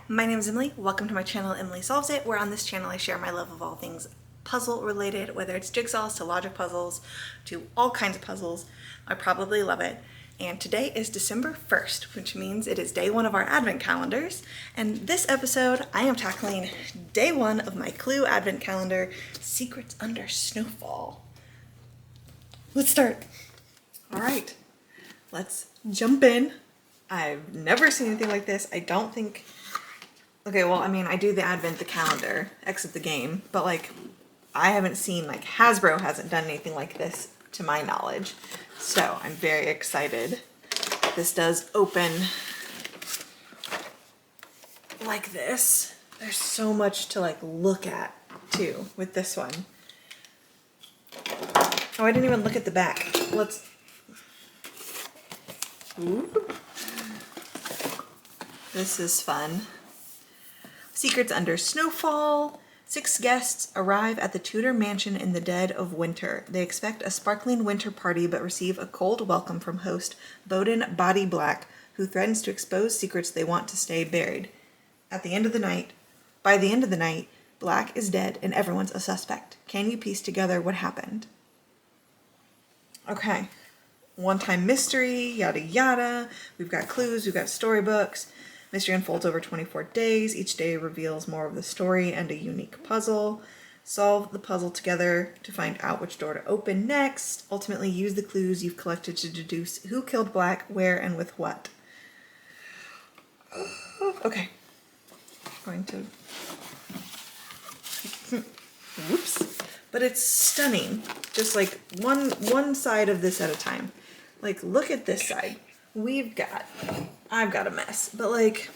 My name is Emily. Welcome to my channel, Emily Solves It, where on this channel I share my love of all things puzzle related, whether it's jigsaws to logic puzzles to all kinds of puzzles. I probably love it. And today is December 1st, which means it is day one of our advent calendars. And this episode, I am tackling day one of my Clue advent calendar, Secrets Under Snowfall. Let's start. All right, let's jump in. I've never seen anything like this. I don't think... Okay, well, I mean, I do the advent, the calendar, exit the game, but like, I haven't seen, like, Hasbro hasn't done anything like this to my knowledge. So I'm very excited. This does open like this. There's so much to like look at too with this one. Oh, I didn't even look at the back. Let's... Ooh. This is fun. Secrets Under Snowfall. 6 guests arrive at the Tudor mansion in the dead of winter. They expect a sparkling winter party but receive a cold welcome from host Bowden Body Black, who threatens to expose secrets they want to stay buried. By the end of the night, Black is dead and everyone's a suspect. Can you piece together what happened? Okay. One-time mystery, yada yada. We've got clues, we've got storybooks. Mystery unfolds over 24 days. Each day reveals more of the story and a unique puzzle. Solve the puzzle together to find out which door to open next. Ultimately, use the clues you've collected to deduce who killed Black, where, and with what. Okay. Going to... Whoops. But it's stunning. Just like one side of this at a time. Like, look at this side. I've got a mess, but like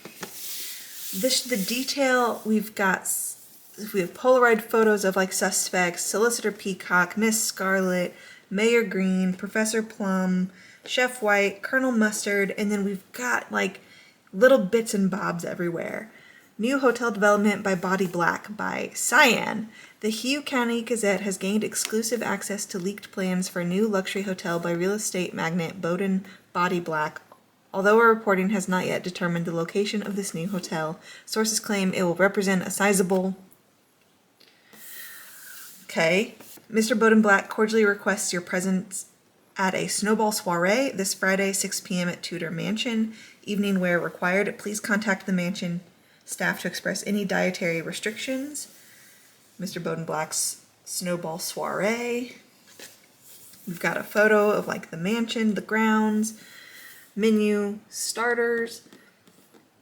the detail we have Polaroid photos of like suspects, Solicitor Peacock, Miss Scarlet, Mayor Green, Professor Plum, Chef White, Colonel Mustard, and then we've got like little bits and bobs everywhere. New hotel development by Body Black by Cyan. The Hugh County Gazette has gained exclusive access to leaked plans for a new luxury hotel by real estate magnate Bowden Body Black. Although our reporting has not yet determined the location of this new hotel, sources claim it will represent a sizable... Okay. Mr. Bowden Black cordially requests your presence at a snowball soiree this Friday, 6 p.m. at Tudor Mansion. Evening wear required. Please contact the mansion staff to express any dietary restrictions. Mr. Bowden Black's snowball soiree. We've got a photo of like the mansion, the grounds, menu, starters,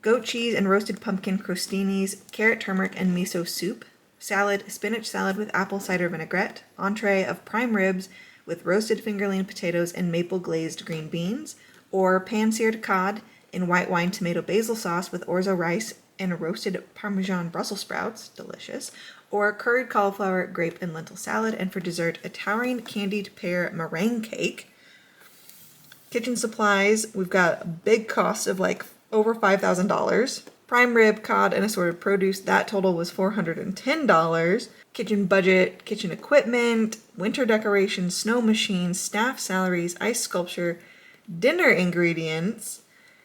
goat cheese and roasted pumpkin crostinis, carrot, turmeric, and miso soup, salad, spinach salad with apple cider vinaigrette, entree of prime ribs with roasted fingerling potatoes and maple glazed green beans, or pan-seared cod in white wine tomato basil sauce with orzo rice and roasted Parmesan Brussels sprouts, delicious, or curried cauliflower, grape, and lentil salad, and for dessert, a towering candied pear meringue cake. Kitchen supplies, we've got a big cost of like over $5,000. Prime rib, cod, and assorted produce, that total was $410. Kitchen budget, kitchen equipment, winter decorations, snow machines, staff salaries, ice sculpture, dinner ingredients,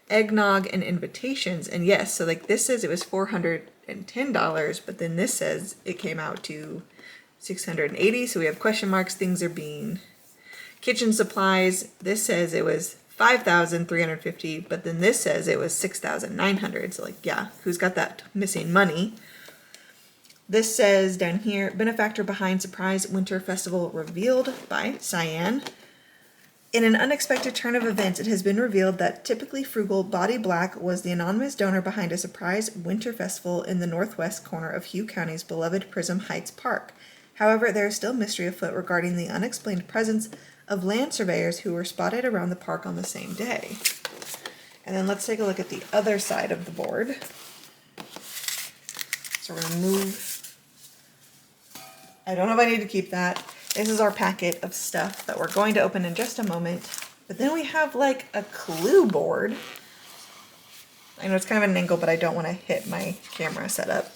eggnog, and invitations. And yes, so like this says it was $410, but then this says it came out to $680. So we have question marks, things are being... Kitchen supplies, this says it was $5,350, but then this says it was $6,900. So like, yeah, who's got that missing money? This says down here, benefactor behind surprise winter festival revealed by Cyan. In an unexpected turn of events, it has been revealed that typically frugal Body Black was the anonymous donor behind a surprise winter festival in the northwest corner of Hugh County's beloved Prism Heights Park. However, there is still mystery afoot regarding the unexplained presence of land surveyors who were spotted around the park on the same day. And then let's take a look at the other side of the board. So we're going to move... I don't know if I need to keep that. This is our packet of stuff that we're going to open in just a moment. But then we have like a clue board. I know it's kind of an angle, but I don't want to hit my camera setup.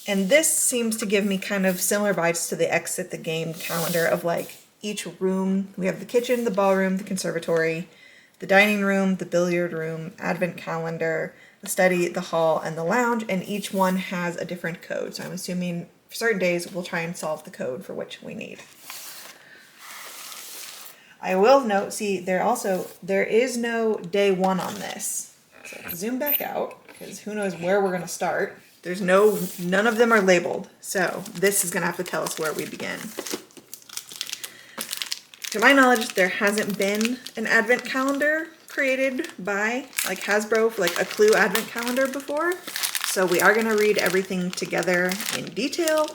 And this seems to give me kind of similar vibes to the exit the game calendar of like each room. We have the kitchen, the ballroom, the conservatory, the dining room, the billiard room, advent calendar, the study, the hall, and the lounge, and each one has a different code. So I'm assuming for certain days we'll try and solve the code for which we need. I will note, see, there is no day one on this. So zoom back out, because who knows where we're gonna start. None of them are labeled. So this is gonna have to tell us where we begin. To my knowledge, there hasn't been an advent calendar created by like Hasbro, like a Clue advent calendar before. So we are gonna read everything together in detail.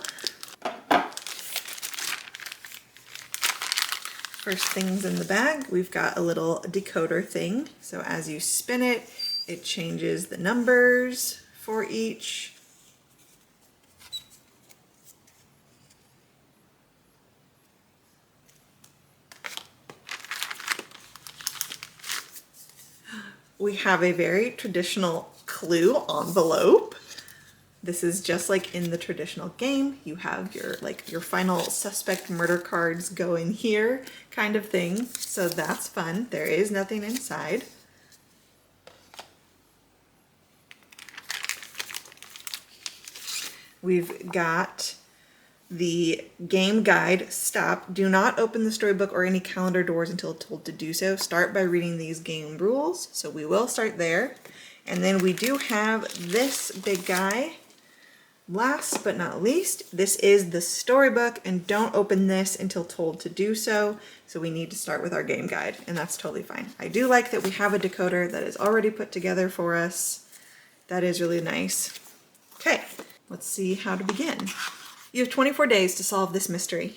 First things in the bag, we've got a little decoder thing. So as you spin it, it changes the numbers for each. We have a very traditional Clue envelope. This is just like in the traditional game. You have your final suspect murder cards go in here kind of thing. So that's fun. There is nothing inside. We've got the game guide. Stop. Do not open the storybook or any calendar doors until told to do so. Start by reading these game rules. So we will start there. And then we do have this big guy. Last but not least, this is the storybook, and don't open this until told to do so. So we need to start with our game guide, and that's totally fine. I do like that we have a decoder that is already put together for us. That is really nice. Okay, let's see how to begin. You have 24 days to solve this mystery.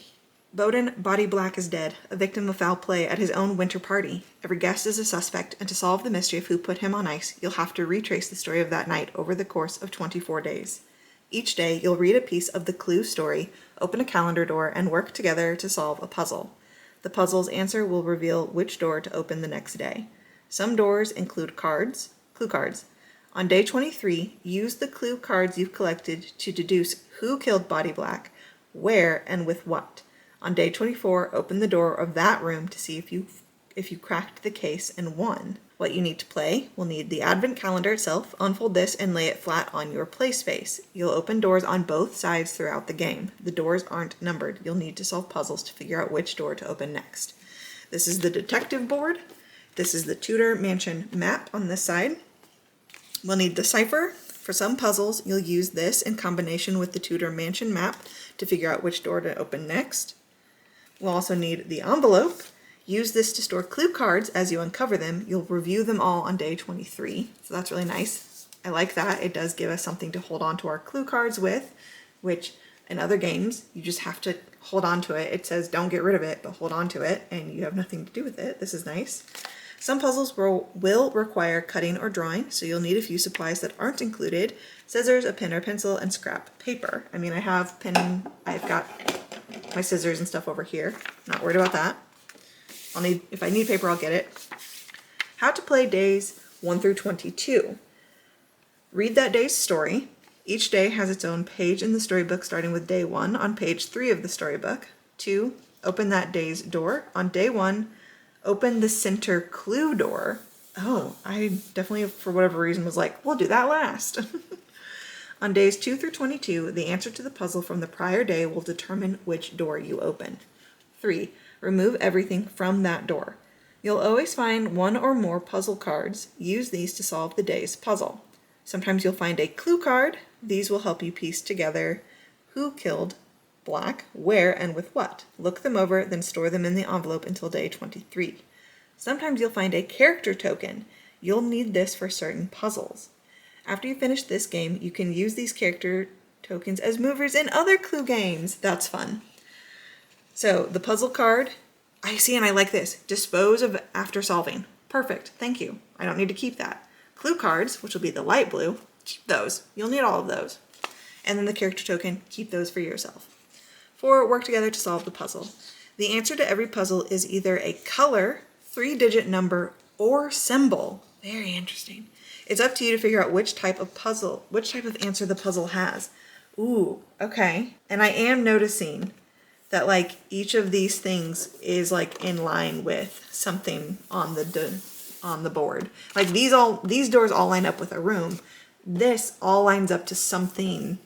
Bowden, Body Black, is dead, a victim of foul play at his own winter party. Every guest is a suspect, and to solve the mystery of who put him on ice, you'll have to retrace the story of that night over the course of 24 days. Each day, you'll read a piece of the Clue story, open a calendar door, and work together to solve a puzzle. The puzzle's answer will reveal which door to open the next day. Some doors include clue cards. On day 23, use the clue cards you've collected to deduce who killed Body Black, where, and with what. On day 24, open the door of that room to see if you cracked the case and won. What you need to play: we'll need the advent calendar itself. Unfold this and lay it flat on your play space. You'll open doors on both sides throughout the game. The doors aren't numbered. You'll need to solve puzzles to figure out which door to open next. This is the detective board. This is the Tudor Mansion map on this side. We'll need the cipher. For some puzzles, you'll use this in combination with the Tudor Mansion map to figure out which door to open next. We'll also need the envelope. Use this to store clue cards as you uncover them. You'll review them all on day 23. So that's really nice. I like that. It does give us something to hold on to our clue cards with, which in other games, you just have to hold on to it. It says don't get rid of it, but hold on to it, and you have nothing to do with it. This is nice. Some puzzles will require cutting or drawing, so you'll need a few supplies that aren't included: scissors, a pen or pencil, and scrap paper. I mean, I've got my scissors and stuff over here. Not worried about that. If I need paper, I'll get it. How to play days 1 through 22. Read that day's story. Each day has its own page in the storybook, starting with day 1 on page 3 of the storybook. 2. Open that day's door. On day 1, open the center clue door. Oh, I definitely, for whatever reason, was like, we'll do that last. On days 2 through 22, the answer to the puzzle from the prior day will determine which door you open. 3. Remove everything from that door. You'll always find one or more puzzle cards. Use these to solve the day's puzzle. Sometimes you'll find a clue card. These will help you piece together who killed Black, where, and with what. Look them over, then store them in the envelope until day 23. Sometimes you'll find a character token. You'll need this for certain puzzles. After you finish this game, you can use these character tokens as movers in other Clue games. That's fun. So the puzzle card, I see, and I like this. Dispose of after solving. Perfect, thank you. I don't need to keep that. Clue cards, which will be the light blue, keep those. You'll need all of those. And then the character token, keep those for yourself. 4, work together to solve the puzzle. The answer to every puzzle is either a color, 3-digit number, or symbol. Very interesting. It's up to you to figure out which type of answer the puzzle has. Ooh, okay. And I am noticing that like each of these things is like in line with something on on the board. Like these doors all line up with a room. This all lines up to something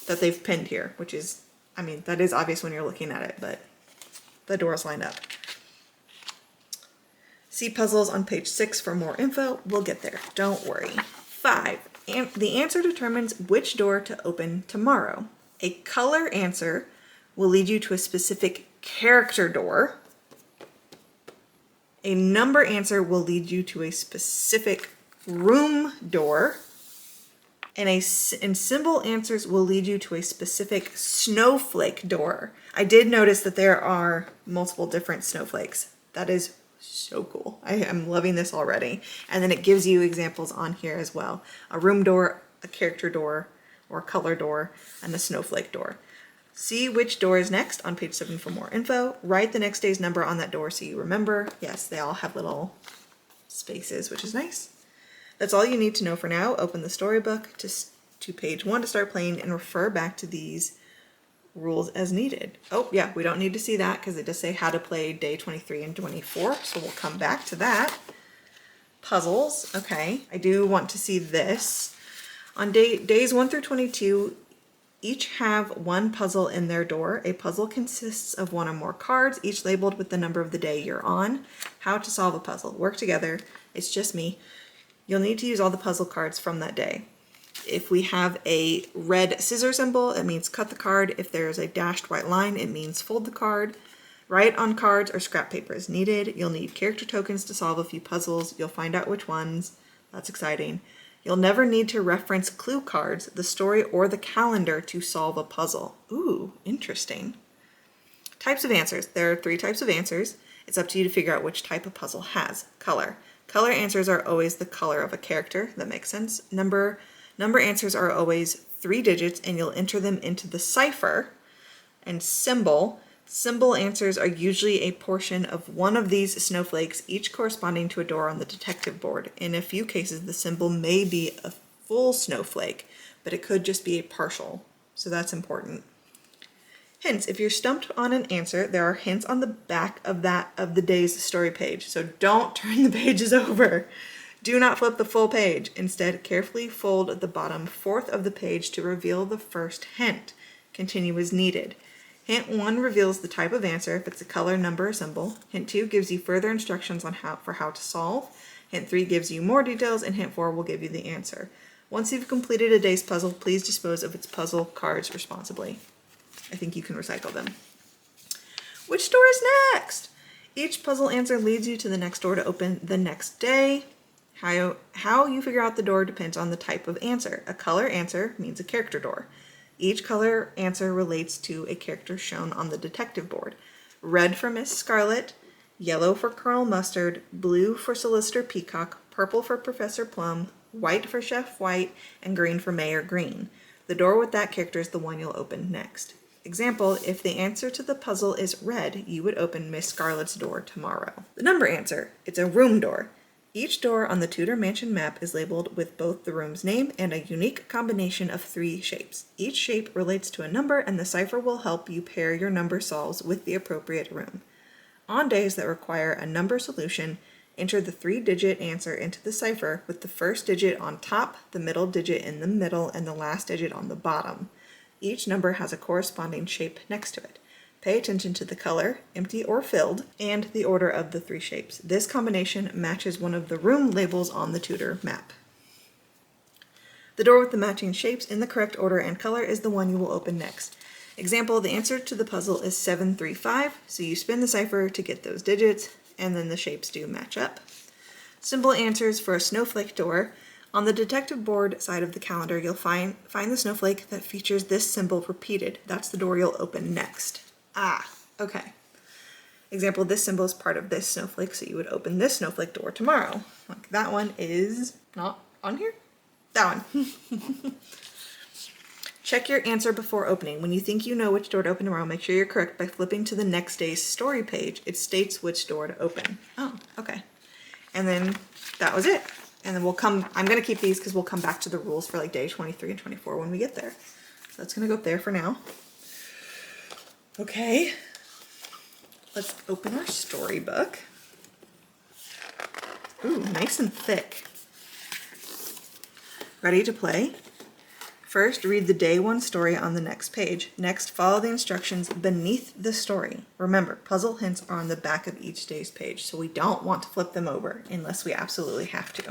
that they've pinned here, which is, I mean, that is obvious when you're looking at it, but the doors line up. See puzzles on page 6 for more info. We'll get there, don't worry. 5, the answer determines which door to open tomorrow. A color answer will lead you to a specific character door. A number answer will lead you to a specific room door. And symbol answers will lead you to a specific snowflake door. I did notice that there are multiple different snowflakes. That is so cool. I am loving this already. And then it gives you examples on here as well. A room door, a character door, or a color door, and a snowflake door. See which door is next on page 7 for more info. Write the next day's number on that door so you remember. Yes, they all have little spaces, which is nice. That's all you need to know for now. Open the storybook to page 1 to start playing and refer back to these rules as needed. Oh yeah, we don't need to see that because it does say how to play day 23 and 24, so we'll come back to that. Puzzles, okay. I do want to see this. On days 1 through 22, each have one puzzle in their door. A puzzle consists of one or more cards, each labeled with the number of the day you're on. How to solve a puzzle. Work together. It's just me. You'll need to use all the puzzle cards from that day. If we have a red scissor symbol, it means cut the card. If there's a dashed white line, it means fold the card. Write on cards or scrap paper is needed. You'll need character tokens to solve a few puzzles. You'll find out which ones. That's exciting. You'll never need to reference clue cards, the story, or the calendar to solve a puzzle. Ooh, interesting. Types of answers. There are 3 types of answers. It's up to you to figure out which type a puzzle has. Color. Color answers are always the color of a character. That makes sense. Number answers are always 3 digits, and you'll enter them into the cipher. And symbol answers are usually a portion of one of these snowflakes, each corresponding to a door on the detective board. In a few cases, the symbol may be a full snowflake, but it could just be a partial, so that's important. Hints. If you're stumped on an answer, there are hints on the back of the day's story page, so don't turn the pages over. Do not flip the full page. Instead, carefully fold the bottom 1/4 of the page to reveal the first hint. Continue as needed. Hint 1 reveals the type of answer if it's a color, number, or symbol. Hint 2 gives you further instructions on how to solve. Hint 3 gives you more details, and hint 4 will give you the answer. Once you've completed a day's puzzle, please dispose of its puzzle cards responsibly. I think you can recycle them. Which door is next? Each puzzle answer leads you to the next door to open the next day. How you figure out the door depends on the type of answer. A color answer means a character door. Each color answer relates to a character shown on the detective board. Red for Miss Scarlet, yellow for Colonel Mustard, blue for Solicitor Peacock, purple for Professor Plum, white for Chef White, and green for Mayor Green. The door with that character is the one you'll open next. Example, if the answer to the puzzle is red, you would open Miss Scarlet's door tomorrow. The number answer, it's a room door. Each door on the Tudor Mansion map is labeled with both the room's name and a unique combination of 3 shapes. Each shape relates to a number, and the cipher will help you pair your number solves with the appropriate room. On days that require a number solution, enter the 3-digit answer into the cipher with the first digit on top, the middle digit in the middle, and the last digit on the bottom. Each number has a corresponding shape next to it. Pay attention to the color, empty or filled, and the order of the 3 shapes. This combination matches one of the room labels on the Tudor map. The door with the matching shapes in the correct order and color is the one you will open next. Example, the answer to the puzzle is 735, so you spin the cipher to get those digits, and then the shapes do match up. Symbol answers for a snowflake door. On the detective board side of the calendar, you'll find the snowflake that features this symbol repeated. That's the door you'll open next. Ah, okay. Example, this symbol is part of this snowflake, so you would open this snowflake door tomorrow. Like that one is not on here? That one. Check your answer before opening. When you think you know which door to open tomorrow, make sure you're correct by flipping to the next day's story page. It states which door to open. Oh, okay. And then that was it. And then I'm going to keep these because we'll come back to the rules for like day 23 and 24 when we get there. So that's going to go up there for now. Okay, let's open our storybook. Ooh, nice and thick. Ready to play? First, read the day one story on the next page. Next, follow the instructions beneath the story. Remember, puzzle hints are on the back of each day's page, so we don't want to flip them over unless we absolutely have to.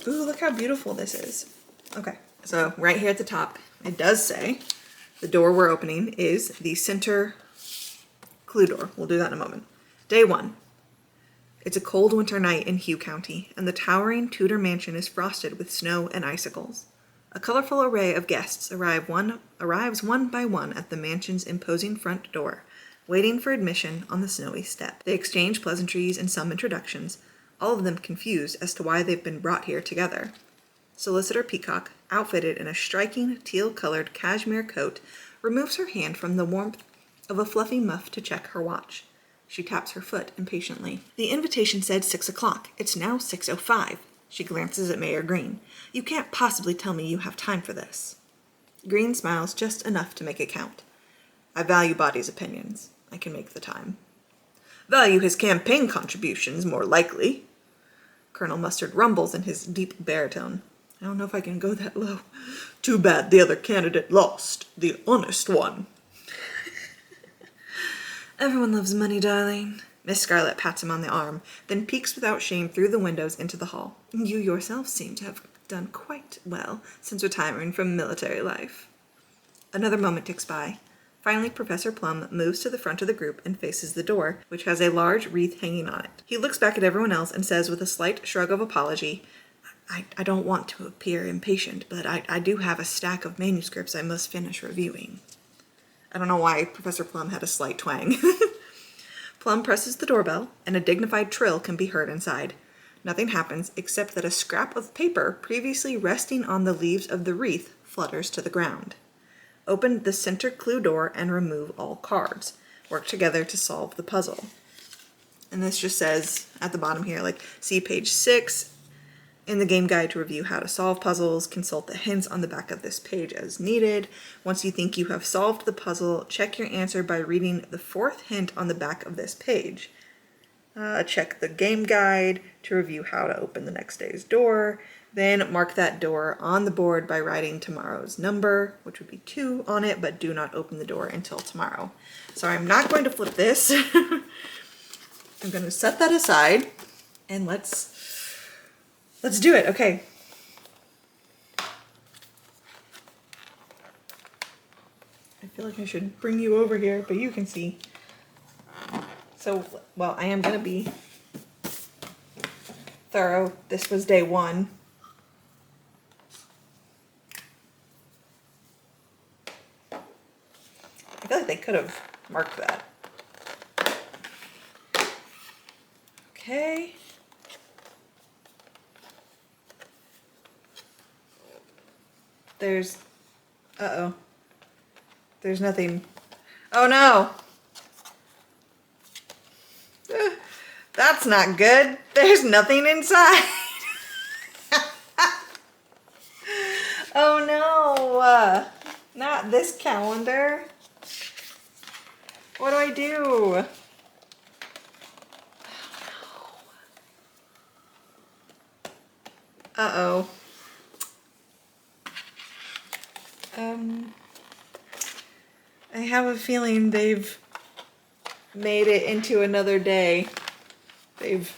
Ooh, look how beautiful this is. Okay, so right here at the top, it does say the door we're opening is the center clue door. We'll do that in a moment. Day one. It's a cold winter night in Hugh County, and the towering Tudor mansion is frosted with snow and icicles. A colorful array of guests arrives one by one at the mansion's imposing front door, waiting for admission on the snowy step. They exchange pleasantries and some introductions, all of them confused as to why they've been brought here together. Solicitor Peacock, outfitted in a striking teal-colored cashmere coat, removes her hand from the warmth of a fluffy muff to check her watch. She taps her foot impatiently. The invitation said 6 o'clock. It's now 6:05. She glances at Mayor Green. You can't possibly tell me you have time for this. Green smiles just enough to make it count. I value Body's opinions. I can make the time. Value his campaign contributions, more likely. Colonel Mustard rumbles in his deep baritone. I don't know if I can go that low. Too bad the other candidate lost. The honest one. Everyone loves money, darling. Miss Scarlet pats him on the arm, then peeks without shame through the windows into the hall. You yourself seem to have done quite well since retiring from military life. Another moment ticks by. Finally, Professor Plum moves to the front of the group and faces the door, which has a large wreath hanging on it. He looks back at everyone else and says with a slight shrug of apology, I don't want to appear impatient, but I do have a stack of manuscripts I must finish reviewing. I don't know why Professor Plum had a slight twang. Plum presses the doorbell, and a dignified trill can be heard inside. Nothing happens except that a scrap of paper previously resting on the leaves of the wreath flutters to the ground. Open the center clue door and remove all cards. Work together to solve the puzzle. And this just says at the bottom here, like, see page 6 in the game guide to review how to solve puzzles. Consult the hints on the back of this page as needed. Once you think you have solved the puzzle, check your answer by reading the 4th hint on the back of this page. Check the game guide to review how to open the next day's door. Then mark that door on the board by writing tomorrow's number, which would be 2 on it, but do not open the door until tomorrow. So I'm not going to flip this. I'm going to set that aside and let's do it. Okay. I feel like I should bring you over here, but you can see. So, well, I am going to be thorough. This was day 1. I feel like they could have marked that. Okay. There's nothing. Oh no! That's not good. There's nothing inside. Oh no! Not this calendar. What do I do? Uh-oh. I have a feeling they've made it into another day. They've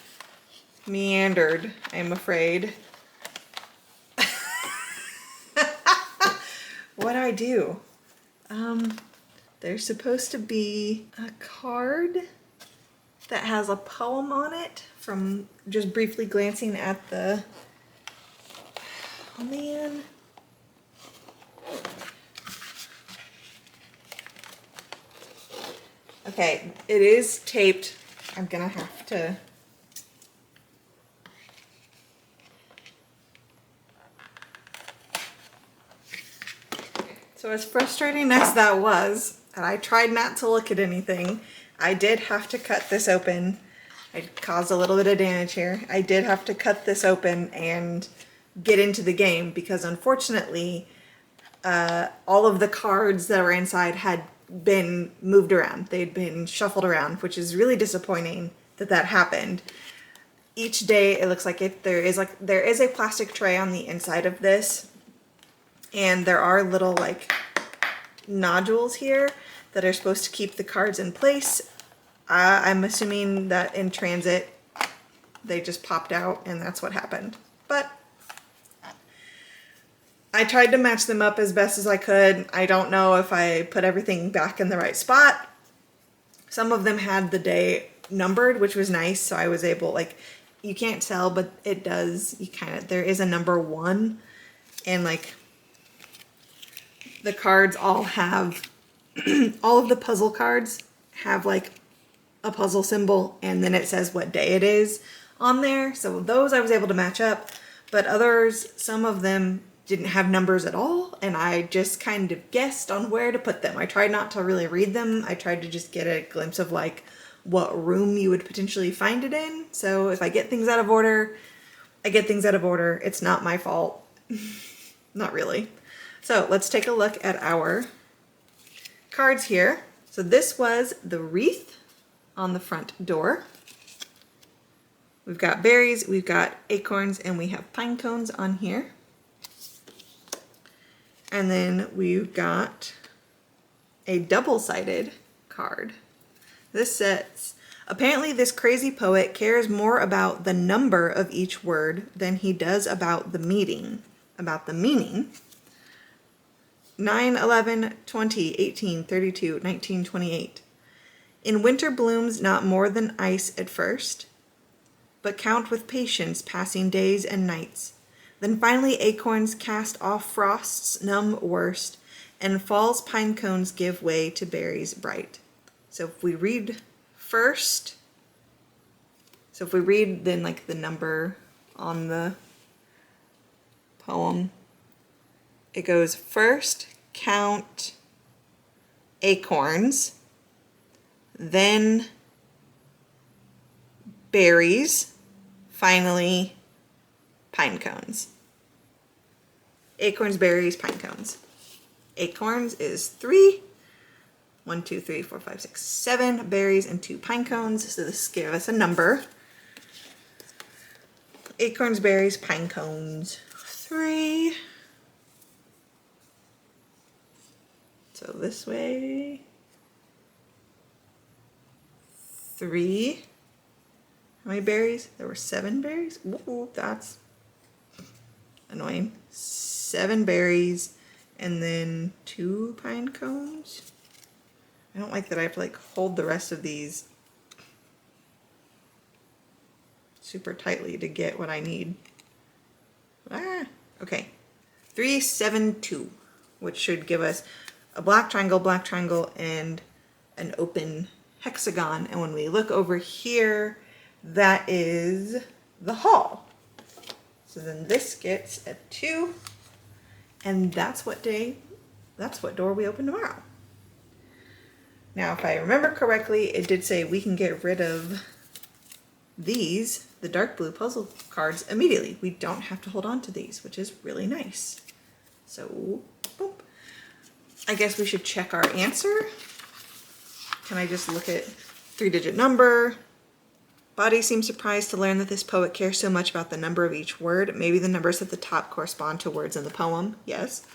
meandered, I'm afraid. What do I do? There's supposed to be a card that has a poem on it from just briefly glancing at the... Oh man. Okay, it is taped. I'm gonna have to... So as frustrating as that was, and I tried not to look at anything, I did have to cut this open. I caused a little bit of damage here. I did have to cut this open and get into the game because unfortunately all of the cards that were inside had been moved around. They'd been shuffled around, which is really disappointing that happened. Each day it looks like there is a plastic tray on the inside of this, and there are little like nodules here that are supposed to keep the cards in place. I'm assuming that in transit they just popped out and that's what happened. But I tried to match them up as best as I could. I don't know if I put everything back in the right spot. Some of them had the day numbered, which was nice, so I was able, like, you can't tell, but it does, there is a number 1, and like the cards all have, all of the puzzle cards have like a puzzle symbol, and then it says what day it is on there. So those I was able to match up, but others, some of them didn't have numbers at all, and I just kind of guessed on where to put them. I tried not to really read them. I tried to just get a glimpse of like what room you would potentially find it in. So if I get things out of order, I get things out of order. It's not my fault. Not really. So let's take a look at our cards here. So this was the wreath on the front door. We've got berries, we've got acorns, and we have pine cones on here. And then we've got a double-sided card. This says, apparently this crazy poet cares more about the number of each word than he does about the meaning. 9, 11, 20, 18, 32, 19, 28. In winter blooms not more than ice at first, but count with patience passing days and nights. Then finally acorns cast off frost's numb worst, and fall's pine cones give way to berries bright. So if we read first, then like the number on the poem, it goes first count acorns, then berries, finally pine cones. Acorns, berries, pine cones. Acorns is 3. 1, 2, 3, 4, 5, 6, 7 berries and 2 pine cones. So this gives us a number. Acorns, berries, pine cones, 3. So this way, 3. How many berries? There were 7 berries? Ooh, that's annoying. 7 berries and then 2 pine cones. I don't like that I have to like hold the rest of these super tightly to get what I need. Okay. 3, 7, 2, which should give us a black triangle, and an open hexagon. And when we look over here, that is the hall. So then this gets a 2, and that's what door we open tomorrow. Now, if I remember correctly, it did say we can get rid of these, the dark blue puzzle cards, immediately. We don't have to hold on to these, which is really nice. So, boop. I guess we should check our answer. Can I just look at 3-digit number? Body seems surprised to learn that this poet cares so much about the number of each word. Maybe the numbers at the top correspond to words in the poem. Yes.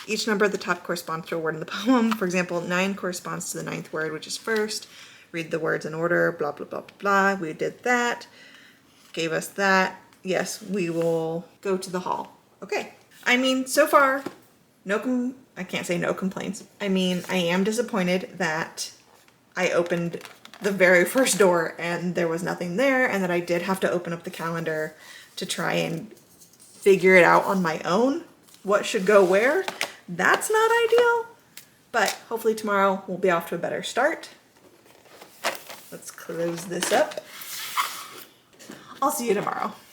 Each number at the top corresponds to a word in the poem. For example, 9 corresponds to the 9th word, which is first. Read the words in order, blah, blah, blah, blah, blah. We did that. Gave us that. Yes, we will go to the hall. Okay. I mean, so far, I can't say no complaints. I mean, I am disappointed that I opened the very first door and there was nothing there, and that I did have to open up the calendar to try and figure it out on my own. What should go where? That's not ideal, but hopefully tomorrow we'll be off to a better start. Let's close this up. I'll see you tomorrow.